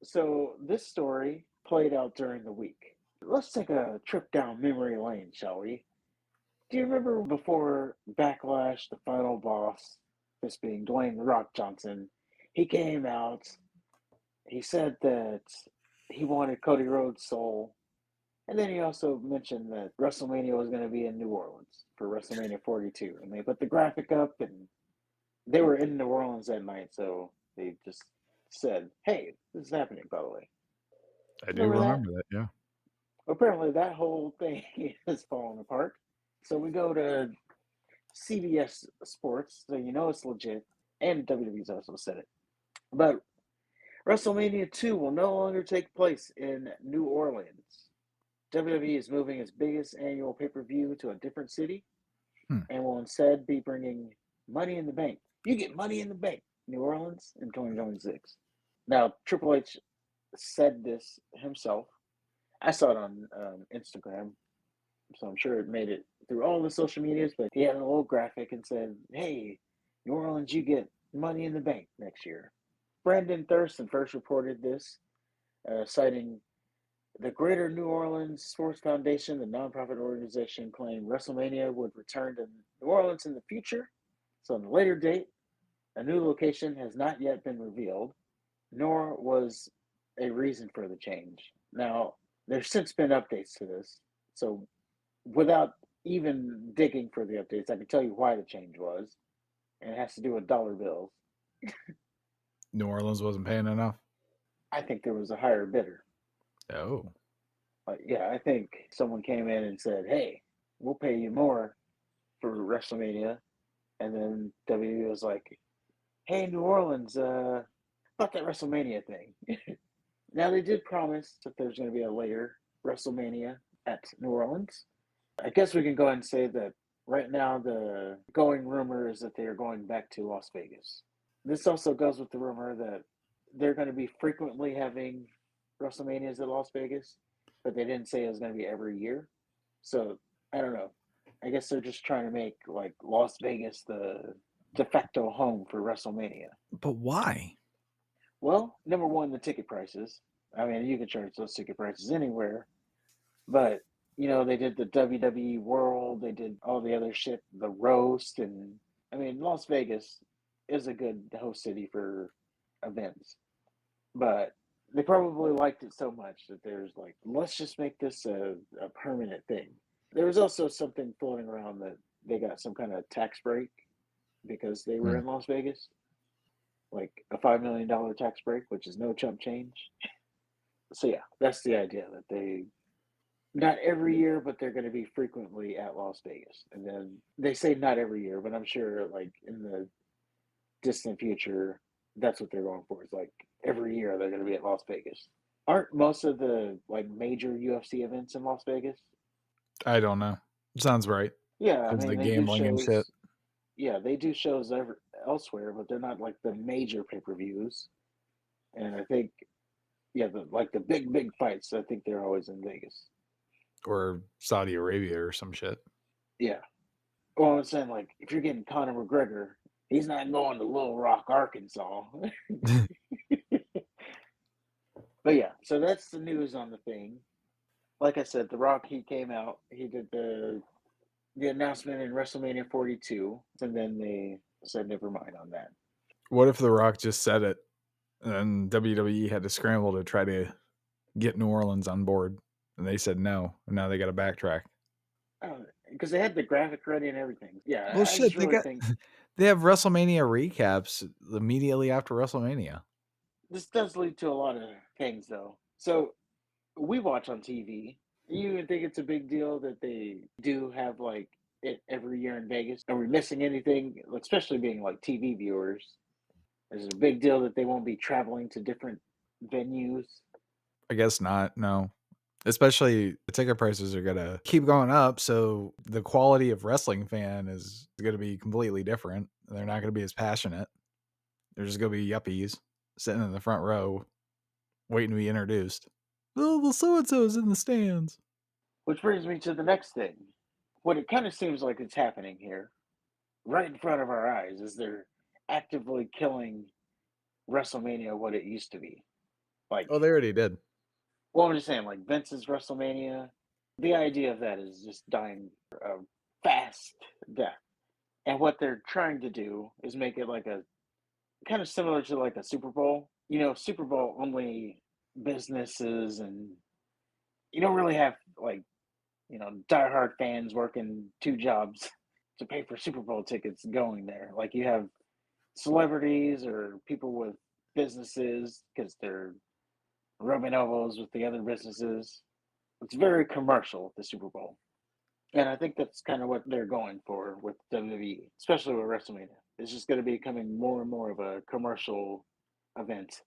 So this story played out during the week. Let's take a trip down memory lane, shall we? Do you remember before Backlash, the final boss, this being Dwayne "The Rock" Johnson, he came out, he said that he wanted Cody Rhodes' soul, and then he also mentioned that WrestleMania was going to be in New Orleans for WrestleMania 42. And they put the graphic up, and they were in New Orleans that night, so they just said, hey, this is happening, by the way. I do Remember that? remember that, yeah. Apparently, that whole thing is falling apart. So we go to CBS Sports, so you know it's legit, and WWE's also said it. But WrestleMania 2 will no longer take place in New Orleans. WWE is moving its biggest annual pay per view to a different city Hmm. and will instead be bringing Money in the Bank. You get Money in the Bank, New Orleans, in 2026. Now, Triple H said this himself. I saw it on Instagram, so I'm sure it made it through all the social medias. But he had a little graphic and said, "Hey, New Orleans, you get Money in the Bank next year." Brandon Thurston first reported this, citing the Greater New Orleans Sports Foundation, the nonprofit organization, claimed WrestleMania would return to New Orleans in the future. So, on a later date, a new location has not yet been revealed, nor was a reason for the change. Now, there's since been updates to this. So, without even digging for the updates, I can tell you why the change was, and it has to do with dollar bills. New Orleans wasn't paying enough. I think there was a higher bidder. Oh. Yeah, I think someone came in and said, "Hey, we'll pay you more for WrestleMania," and then WWE was like, "Hey, New Orleans, about that WrestleMania thing." Now they did promise that there's going to be a later WrestleMania at New Orleans. I guess we can go ahead and say that right now the going rumor is that they are going back to Las Vegas. This also goes with the rumor that they're going to be frequently having WrestleManias at Las Vegas, but they didn't say it was going to be every year. So I don't know. I guess they're just trying to make like Las Vegas the de facto home for WrestleMania. But why? Well, number one, the ticket prices. I mean, you can charge those ticket prices anywhere, but they did the WWE World, they did all the other shit, the roast, and I mean, Las Vegas is a good host city for events, but they probably liked it so much that there's like, let's just make this a permanent thing. There was also something floating around that they got some kind of tax break because they were Hmm. in Las Vegas, like a $5 million tax break, which is no chump change. So yeah, that's the idea that they not every year, but they're going to be frequently at Las Vegas. And then they say not every year, but I'm sure like in the distant future, that's what they're going for. It's like every year they're going to be at Las Vegas. Aren't most of the like major UFC events in Las Vegas? I don't know. Sounds right. Yeah, I Because mean the they do gambling and shit. shows. Yeah, they do shows elsewhere, but they're not like the major pay per views. And I think yeah, like the big fights, I think they're always in Vegas. Or Saudi Arabia or some shit. Yeah. Well, I'm saying like if you're getting Conor McGregor, he's not going to Little Rock, Arkansas. But yeah, so that's the news on the thing. Like I said, The Rock he came out, he did the announcement in WrestleMania 42, and then they said never mind on that. What if The Rock just said it and WWE had to scramble to try to get New Orleans on board and they said no, and now they got to backtrack? Because they had the graphic ready and everything. Well, Yeah, I just shit, they really got think they have WrestleMania recaps immediately after WrestleMania. this does lead to a lot of things though. So we watch on TV. You even think it's a big deal that they do have like it every year in Vegas? Are we missing anything? Especially being like TV viewers, is it a big deal that they won't be traveling to different venues? I guess not. No. Especially the ticket prices are gonna keep going up, so the quality of wrestling fan is gonna be completely different. They're not gonna be as passionate. They're just gonna be yuppies sitting in the front row waiting to be introduced. Oh, well, so and so is in the stands. Which brings me to the next thing. What it kind of seems like it's happening here, right in front of our eyes, is they're actively killing WrestleMania what it used to be. Like, Oh, they already did. well, I'm just saying, like Vince's WrestleMania, the idea of that is just dying a fast death. And what they're trying to do is make it like a kind of similar to like a Super Bowl. You know, Super Bowl only businesses, and you don't really have like, diehard fans working two jobs to pay for Super Bowl tickets going there. Like you have celebrities or people with businesses because they're rubbing elbows with the other businesses. It's very commercial, the Super Bowl. And I think that's kind of what they're going for with WWE, especially with WrestleMania. It's just going to be becoming more and more of a commercial event.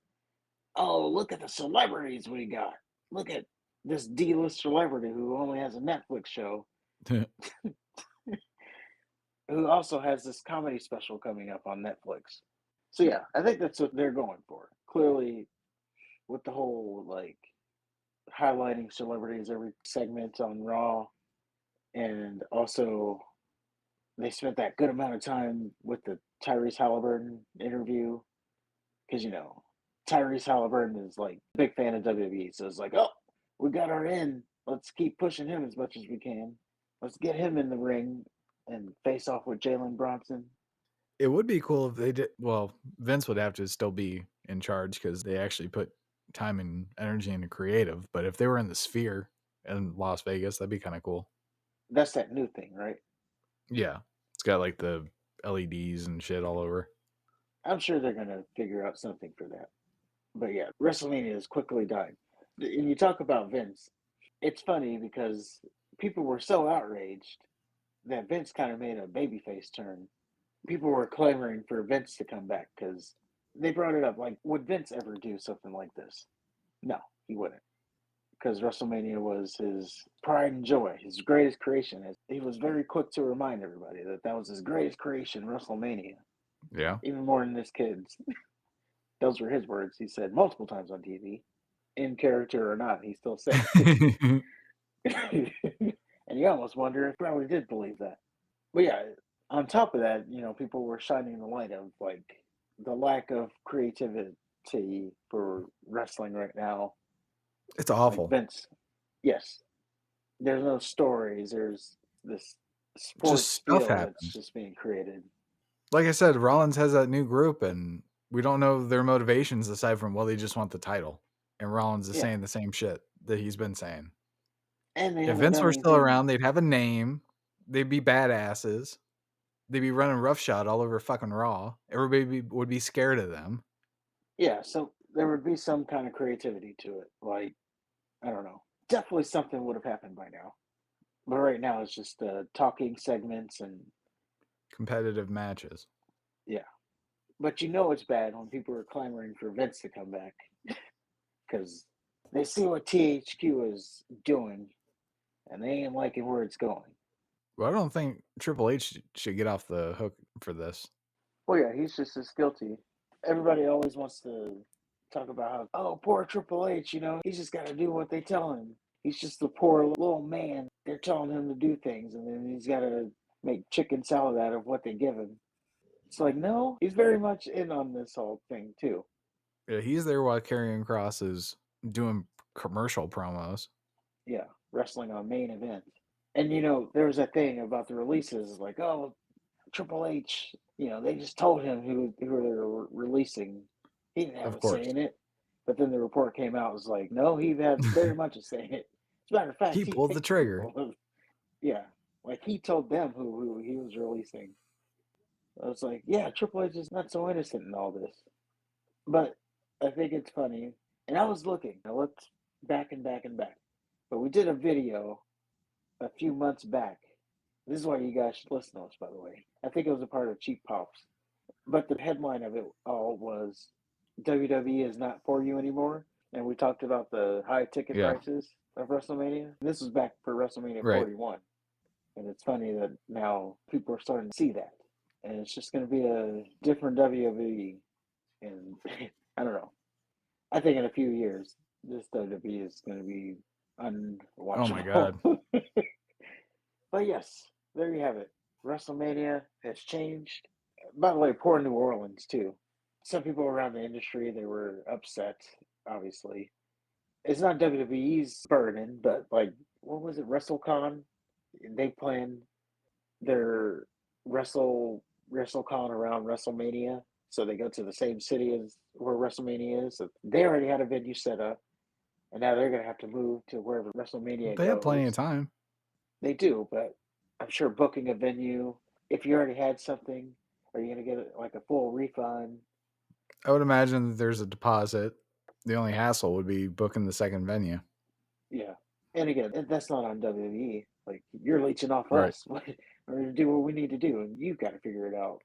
Oh, look at the celebrities we got. Look at this D-list celebrity who only has a Netflix show, who also has this comedy special coming up on Netflix. So yeah, I think that's what they're going for. Clearly, with the whole like highlighting celebrities every segment on Raw, and also they spent that good amount of time with the Tyrese Halliburton interview because Tyrese Halliburton is like a big fan of WWE, so it's like, oh, we got our in. Let's keep pushing him as much as we can. Let's get him in the ring and face off with Jalen Bronson. It would be cool if they did. Well, Vince would have to still be in charge because they actually put time and energy into creative. But if they were in the Sphere in Las Vegas, that'd be kind of cool. That's that new thing, right? Yeah, it's got like the LEDs and shit all over. I'm sure they're gonna figure out something for that. But yeah, WrestleMania is quickly dying. And you talk about Vince. It's funny because people were so outraged that Vince kind of made a babyface turn. People were clamoring for Vince to come back because they brought it up. Like, would Vince ever do something like this? No, he wouldn't. Because WrestleMania was his pride and joy, his greatest creation. He was very quick to remind everybody that that was his greatest creation, WrestleMania, Yeah. even more than his kids. Those were his words. He said multiple times on TV, in character or not. He still said it. And you almost wonder if he probably did believe that. But yeah, on top of that, people were shining the light of like the lack of creativity for wrestling right now. It's Like awful. Vince, yes, there's no stories. There's this Just sports stuff feel that's happens. just being created. Like I said, Rollins has that new group, and we don't know their motivations aside from, well, they just want the title. And Rollins is Yeah, saying the same shit that he's been saying. and they If haven't Vince done were still anything. around, they'd have a name. They'd be badasses. They'd be running roughshod all over fucking Raw. Everybody would be scared of them. Yeah, so there would be some kind of creativity to it. Like, I don't know. Definitely something would have happened by now. But right now it's just talking segments and Competitive matches. yeah. But it's bad when people are clamoring for Vince to come back because they see what THQ is doing and they ain't liking where it's going. Well, I don't think Triple H should get off the hook for this. Well, yeah, he's just as guilty. Everybody always wants to talk about how, oh, poor Triple H, he's just got to do what they tell him. He's just a poor little man. They're telling him to do things, and then he's got to make chicken salad out of what they give him. It's like, no, he's very much in on this whole thing, too. Yeah, he's there while Karrion Kross is doing commercial promos. Yeah, wrestling on main event. And, there was a thing about the releases, like, oh, Triple H, they just told him who they were releasing. He didn't have Of a say course. in it. But then the report came out, it was like, no, he had very much a say in it. As a matter of fact, He he pulled the picked the trigger. people. Yeah, like he told them who he was releasing. I was like, yeah, Triple H is not so innocent in all this. But I think it's funny. And I was looking, I looked back and back and back. But we did a video a few months back. This is why you guys should listen to us, by the way. I think it was a part of Cheap Pops. But the headline of it all was WWE is not for you anymore. And we talked about the high ticket Yeah, prices of WrestleMania. This was back for WrestleMania right. 41. And it's funny that now people are starting to see that. And it's just going to be a different WWE. And I don't know. I think in a few years, this WWE is going to be Oh my god. unwatchable. But yes, there you have it. WrestleMania has changed. By the way, poor New Orleans too. Some people around the industry they were upset. obviously. It's not WWE's burden, but like, what was it, WrestleCon? They planned their WrestleCon around WrestleMania, so they go to the same city as where WrestleMania is. So they already had a venue set up, and now they're gonna have to move to wherever WrestleMania They have plenty of goes. time. They do, but I'm sure booking a venue, if you already had something, are you gonna get like a full refund? I would imagine that there's a deposit. The only hassle would be booking the second venue. Yeah. And again, that's not on WWE. Like, you're leeching off Right. us. We're gonna do what we need to do, and you've got to figure it out.